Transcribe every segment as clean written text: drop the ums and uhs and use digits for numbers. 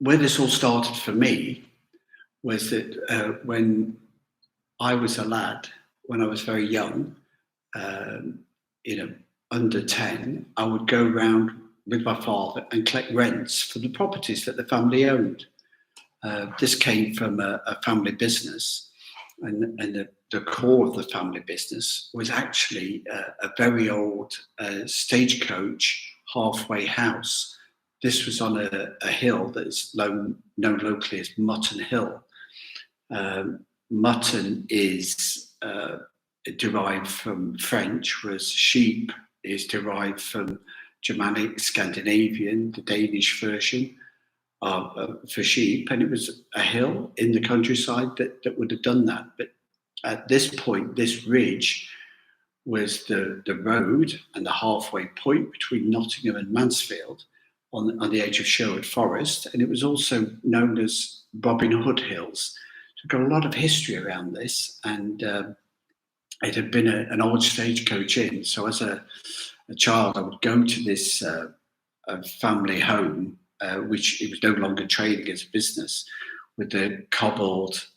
where this all started for me was that when I was a lad, when I was very young, um, under 10, I would go around with my father and collect rents for the properties that the family owned. This came from a family business, and the core of the family business was actually a very old stagecoach halfway house. This was on a hill that is known locally as Mutton Hill. Mutton is derived from French, whereas sheep is derived from Germanic, Scandinavian, the Danish version for sheep, and it was a hill in the countryside that would have done that. But at this point, this ridge was the road and the halfway point between Nottingham and Mansfield on the edge of Sherwood Forest, and it was also known as Robin Hood Hills. So we've got a lot of history around this, and it had been an old stagecoach inn. So as a child, I would go to this family home, which it was no longer trading as a business, with the cobbled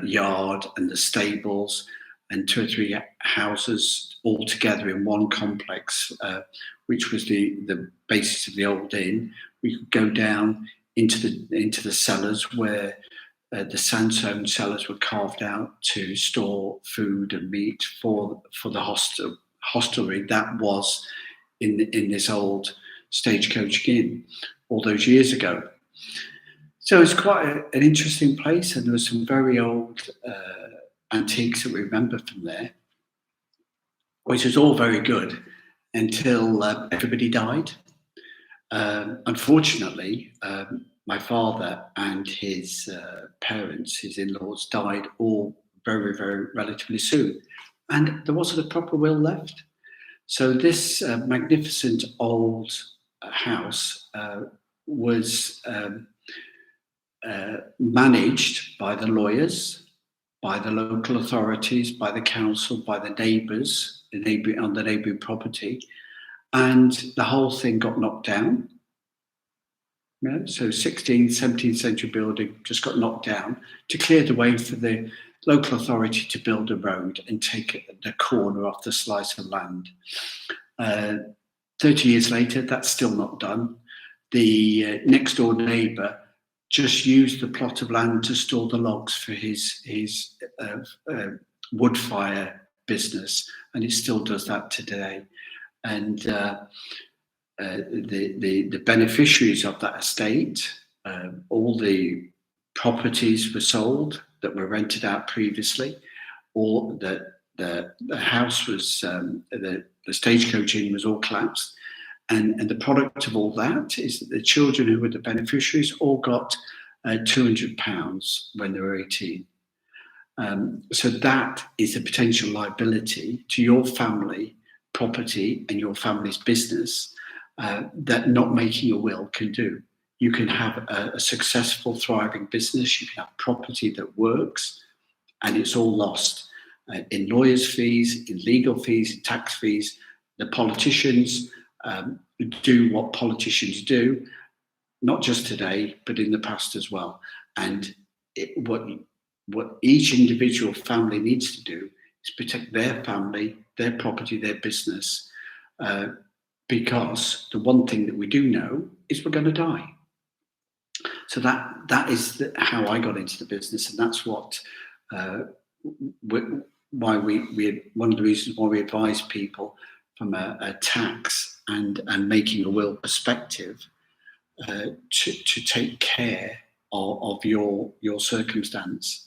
yard and the stables and 2 or 3 houses all together in one complex, which was the basis of the old inn. We could go down into the cellars where the sandstone cellars were carved out to store food and meat for the hostelry that was in this old stagecoach inn all those years ago. So it's quite an interesting place, and there were some very old antiques that we remember from there, which was all very good until everybody died. Unfortunately, my father and his parents, his in-laws, died all very, very relatively soon, and there wasn't a proper will left. So this magnificent old house was managed by the lawyers, by the local authorities, by the council, by the neighbours on the neighbouring property, and the whole thing got knocked down. Yeah, so 16th, 17th century building just got knocked down to clear the way for the local authority to build a road and take the corner off the slice of land. 30 years later, that's still not done. The next door neighbour just used the plot of land to store the logs for his wood fire business, and it still does that today. And the beneficiaries of that estate, all the properties were sold that were rented out previously, or the house was the stagecoach inn was all collapsed. And the product of all that is that the children who were the beneficiaries all got £200 when they were 18. So that is a potential liability to your family property and your family's business that not making a will can do. You can have a successful, thriving business. You can have property that works, and it's all lost in lawyers' fees, in legal fees, in tax fees. The politicians do what politicians do, not just today, but in the past as well. And what each individual family needs to do is protect their family, their property, their business, because the one thing that we do know is we're going to die. So that is how I got into the business, and that's what why we one of the reasons why we advise people from a tax and making a will perspective to take care of your circumstance.